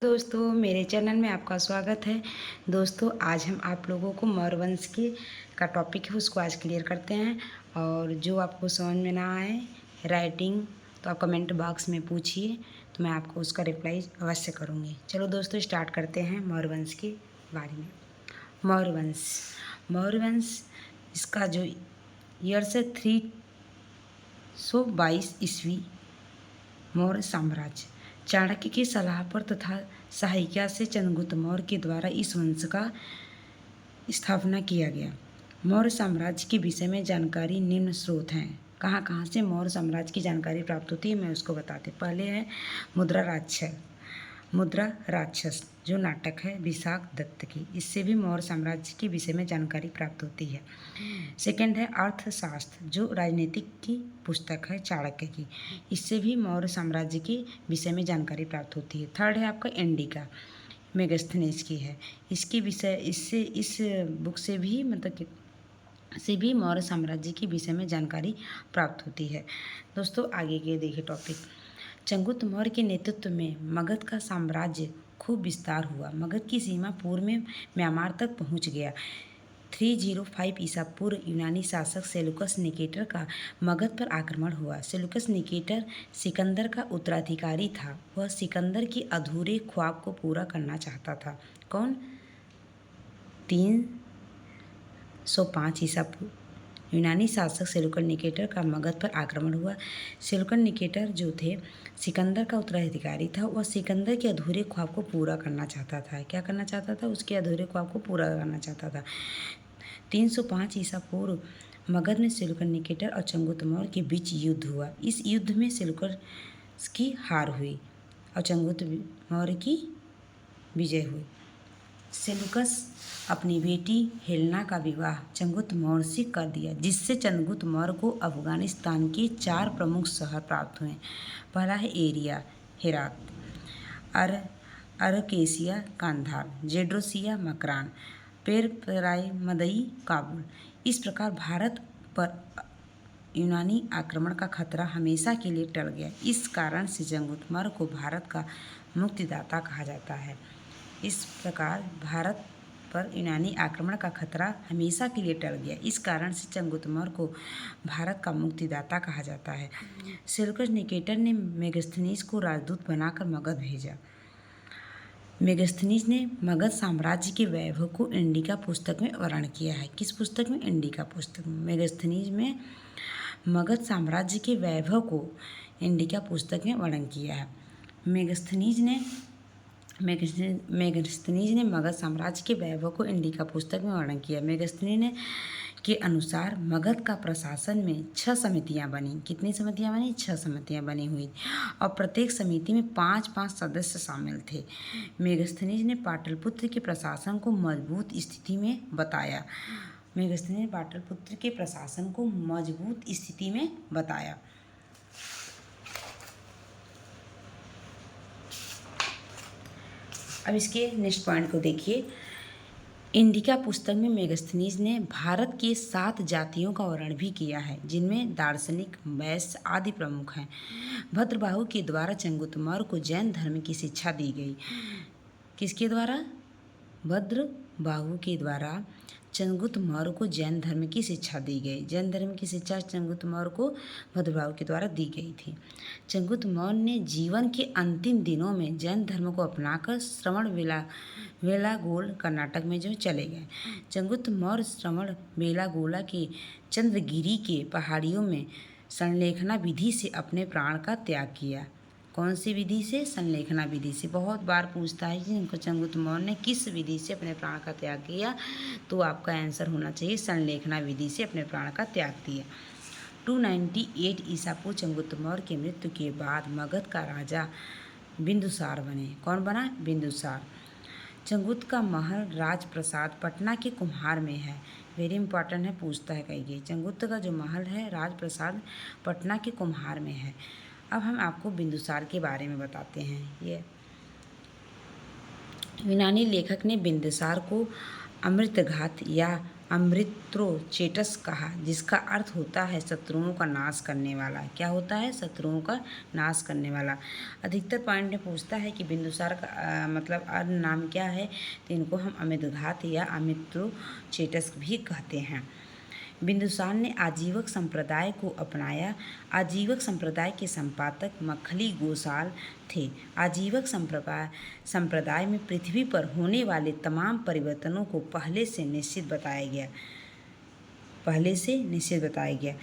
दोस्तों मेरे चैनल में आपका स्वागत है। दोस्तों आज हम आप लोगों को मौर्य वंश के का टॉपिक है उसको आज क्लियर करते हैं। और जो आपको समझ में ना आए राइटिंग तो आप कमेंट बॉक्स में पूछिए, तो मैं आपको उसका रिप्लाई अवश्य करूँगी। चलो दोस्तों स्टार्ट करते हैं मौर्य वंश के बारे में। मौर्य वंश इसका जो ईयर्स है 322 ईस्वी। मौर्य साम्राज्य चाणक्य की सलाह पर तथा सहायिका से चंद्रगुप्त मौर्य के द्वारा इस वंश का स्थापना किया गया। मौर्य साम्राज्य के विषय में जानकारी निम्न स्रोत हैं। कहाँ कहाँ से मौर्य साम्राज्य की जानकारी प्राप्त होती है मैं उसको बताती। पहले है मुद्रा राक्षस जो नाटक है विशाख दत्त की, इससे भी मौर्य साम्राज्य के विषय में जानकारी प्राप्त होती है। सेकंड है अर्थशास्त्र जो राजनीतिक की पुस्तक है चाणक्य की, इससे भी मौर्य साम्राज्य के विषय में जानकारी प्राप्त होती है। थर्ड है आपका इंडिका मेगास्थनीज की है, इसके विषय इससे इस बुक से भी से भी मौर्य साम्राज्य के विषय में जानकारी प्राप्त होती है। दोस्तों आगे के देखिए टॉपिक। चंद्रगुप्त मौर्य के नेतृत्व में मगध का साम्राज्य खूब विस्तार हुआ। मगध की सीमा पूर्व में म्यांमार तक पहुंच गया। 305 ईसा पूर्व यूनानी शासक सेलुकस निकेटर का मगध पर आक्रमण हुआ। सेलुकस निकेटर सिकंदर का उत्तराधिकारी था। वह सिकंदर के अधूरे ख्वाब को पूरा करना चाहता था। कौन? 305 ईसा पूर्व यूनानी शासक सेलुकस निकेटर का मगध पर आक्रमण हुआ। सेलुकस निकेटर जो थे सिकंदर का उत्तराधिकारी था। वह सिकंदर के अधूरे ख्वाब को पूरा करना चाहता था। क्या करना चाहता था? उसके अधूरे ख्वाब को पूरा करना चाहता था। 305 ईसा पूर्व मगध में सेलुकस निकेटर और चंद्रगुप्त मौर्य के बीच युद्ध हुआ। इस युद्ध में सेलुकस की हार हुई और चंद्रगुप्त मौर्य की विजय हुई। सेलुकस अपनी बेटी हेलेना का विवाह चंद्रगुप्त मौर्य से कर दिया, जिससे चंद्रगुप्त मौर्य को अफगानिस्तान के 4 प्रमुख शहर प्राप्त हुए। पहला है एरिया हेरात, अरकेसिया कांधार, जेड्रोसिया मकरान, पेरपराई मदई काबुल। इस प्रकार भारत पर यूनानी आक्रमण का खतरा हमेशा के लिए टल गया। इस कारण से चंद्रगुप्त मौर्य को भारत का मुक्तिदाता कहा जाता है। इस प्रकार भारत पर यूनानी आक्रमण का खतरा हमेशा के लिए टल गया। इस कारण से चंद्रगुप्त मौर्य को भारत का मुक्तिदाता कहा जाता है। सेलुकस निकेटर ने मेगास्थनीज को राजदूत बनाकर मगध भेजा। मेगास्थनीज ने मगध साम्राज्य के वैभव को इंडिका पुस्तक में वर्णन किया है। किस पुस्तक में? इंडिका पुस्तक में। मेगास्थनीज में मगध साम्राज्य के वैभव को इंडिका पुस्तक में वर्णन किया है। मेगास्थनीज ने मगध साम्राज्य के वैभव को इंडिका पुस्तक में वर्णन किया। मेगास्थनीज ने के अनुसार मगध का प्रशासन में 6 समितियां बनी। कितनी समितियां बनी? 6 समितियां बनी हुई और प्रत्येक समिति में 5-5 सदस्य शामिल थे। मेगास्थनीज ने पाटलिपुत्र के प्रशासन को मजबूत स्थिति में बताया। मेगास्थनीज ने पाटलिपुत्र के प्रशासन को मजबूत स्थिति में बताया। अब इसके नेक्स्ट पॉइंट को देखिए। इंडिका पुस्तक में मेगास्थनीज ने भारत के 7 जातियों का वर्णन भी किया है, जिनमें दार्शनिक, वैश्य आदि प्रमुख हैं। भद्रबाहु के द्वारा चंद्रगुप्त मौर्य को जैन धर्म की शिक्षा दी गई। किसके द्वारा? भद्रबाहु के द्वारा चंद्रगुप्त मौर्य को जैन धर्म की शिक्षा दी गई। जैन धर्म की शिक्षा चंद्रगुप्त मौर्य को भद्रबाहु के द्वारा दी गई थी। चंद्रगुप्त मौर्य ने जीवन के अंतिम दिनों में जैन धर्म को अपनाकर श्रवण बेलागोल कर्नाटक में जो चले गए। चंद्रगुप्त मौर्य श्रवण बेलागोला के चंद्रगिरी के पहाड़ियों में संलेखना विधि से अपने प्राण का त्याग किया। कौन सी विधि से? संलेखना विधि से। बहुत बार पूछता है कि चंद्रगुप्त मौर्य ने किस विधि से अपने प्राण का त्याग किया, तो आपका आंसर होना चाहिए संलेखना विधि से अपने प्राण का त्याग दिया। 298 ईसा पूर्व चंद्रगुप्त मौर्य की मृत्यु के बाद मगध का राजा बिंदुसार बने। कौन बना? बिंदुसार। चंद्रगुप्त का महल राजप्रसाद पटना के कुम्हार में है। वेरी इंपॉर्टेंट है, पूछता है कहीं। चंद्रगुप्त का जो महल है राजप्रसाद पटना के कुम्हार में है। अब हम आपको बिंदुसार के बारे में बताते हैं। ये यूनानी लेखक ने बिंदुसार को अमृतघात या अमृत्रोचेटस कहा, जिसका अर्थ होता है शत्रुओं का नाश करने वाला। क्या होता है? शत्रुओं का नाश करने वाला। अधिकतर पॉइंट में पूछता है कि बिंदुसार का मतलब अन्य नाम क्या है, तो इनको हम अमितघात या अमृत्रोचेटस भी कहते हैं। बिंदुसार ने आजीवक संप्रदाय को अपनाया। आजीवक संप्रदाय के संपादक मखली गोसाल थे। आजीवक संप्रदाय में पृथ्वी पर होने वाले तमाम परिवर्तनों को पहले से निश्चित बताया गया।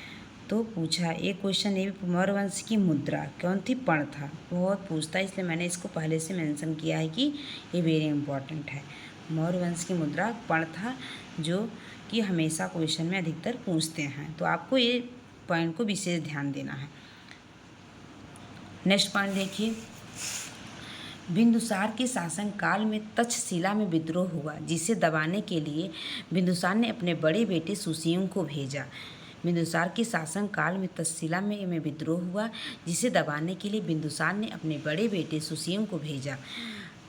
तो पूछा एक क्वेश्चन ये भी, मौर्य वंश की मुद्रा कौन थी? पर्ण था। बहुत पूछता है, इसलिए मैंने इसको पहले से मेंशन किया है कि ये वेरी इंपॉर्टेंट है। मौर्य वंश की मुद्रा पर्ण था, जो कि हमेशा क्वेश्चन में अधिकतर पूछते हैं, तो आपको ये पॉइंट को विशेष ध्यान देना है। नेक्स्ट पॉइंट देखिए, बिंदुसार के शासन काल में तक्षशिला में विद्रोह हुआ, जिसे दबाने के लिए बिंदुसार ने अपने बड़े बेटे सुसीम को भेजा। बिंदुसार के शासन काल में तक्षशिला में विद्रोह हुआ, जिसे दबाने के लिए बिंदुसार ने अपने बड़े बेटे सुसीम को भेजा।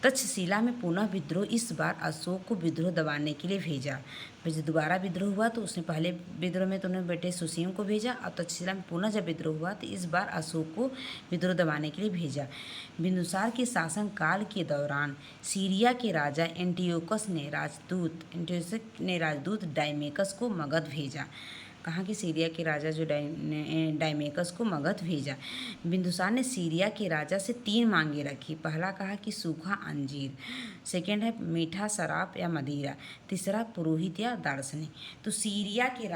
तक्षशिला में पुनः विद्रोह, इस बार अशोक को विद्रोह दबाने के लिए भेजा। जब दोबारा विद्रोह हुआ तो उसने पहले विद्रोह में तो उन्होंने बेटे सुसीम को भेजा, और तक्षशिला में पुनः जब विद्रोह हुआ तो इस बार अशोक को विद्रोह दबाने के लिए भेजा। बिंदुसार के शासन काल के दौरान सीरिया के राजा एंटियोकस ने राजदूत डायमेकस को मगध भेजा। कहाँ के? सीरिया के राजा जो डायमेकस को मगध भेजा। बिंदुसार ने सीरिया के राजा से 3 मांगे रखी। पहला कहा कि सूखा अंजीर, सेकेंड है मीठा शराब या मदिरा, तीसरा पुरोहित या दार्शनिक। तो सीरिया के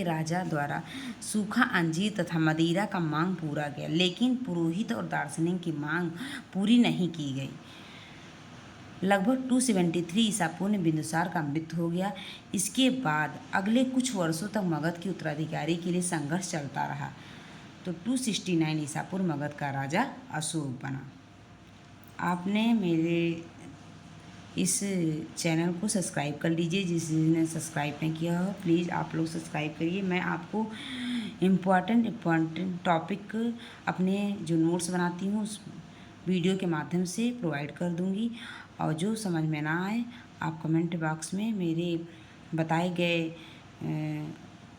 राजा द्वारा सूखा अंजीर तथा मदिरा का मांग पूरा किया, लेकिन पुरोहित और दार्शनिक की मांग पूरी नहीं की गई। लगभग 273 ईसा पूर्व में बिंदुसार का मृत्यु हो गया। इसके बाद अगले कुछ वर्षों तक मगध के उत्तराधिकारी के लिए संघर्ष चलता रहा। तो 269 ईसा पूर्व मगध का राजा अशोक बना। आपने मेरे इस चैनल को सब्सक्राइब कर लीजिए, जिसने सब्सक्राइब नहीं किया हो प्लीज़ आप लोग सब्सक्राइब करिए। मैं आपको इम्पॉर्टेंट टॉपिक अपने जो नोट्स बनाती हूँ उस वीडियो के माध्यम से प्रोवाइड कर दूँगी, और जो समझ में ना आए आप कमेंट बॉक्स में मेरे बताए गए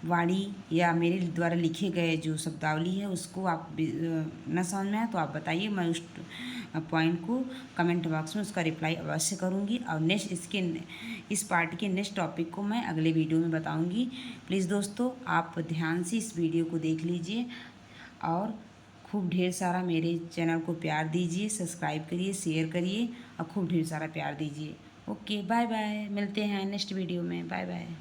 वाणी या मेरे द्वारा लिखे गए जो शब्दावली है उसको आप न समझ में आए तो आप बताइए, मैं उस पॉइंट को कमेंट बॉक्स में उसका रिप्लाई अवश्य करूँगी। और इस पार्ट के नेक्स्ट टॉपिक को मैं अगले वीडियो में बताऊँगी। प्लीज़ दोस्तों आप ध्यान से इस वीडियो को देख लीजिए और खूब ढेर सारा मेरे चैनल को प्यार दीजिए, सब्सक्राइब करिए, शेयर करिए और खूब ढेर सारा प्यार दीजिए। ओके, बाय बाय, मिलते हैं नेक्स्ट वीडियो में। Bye bye.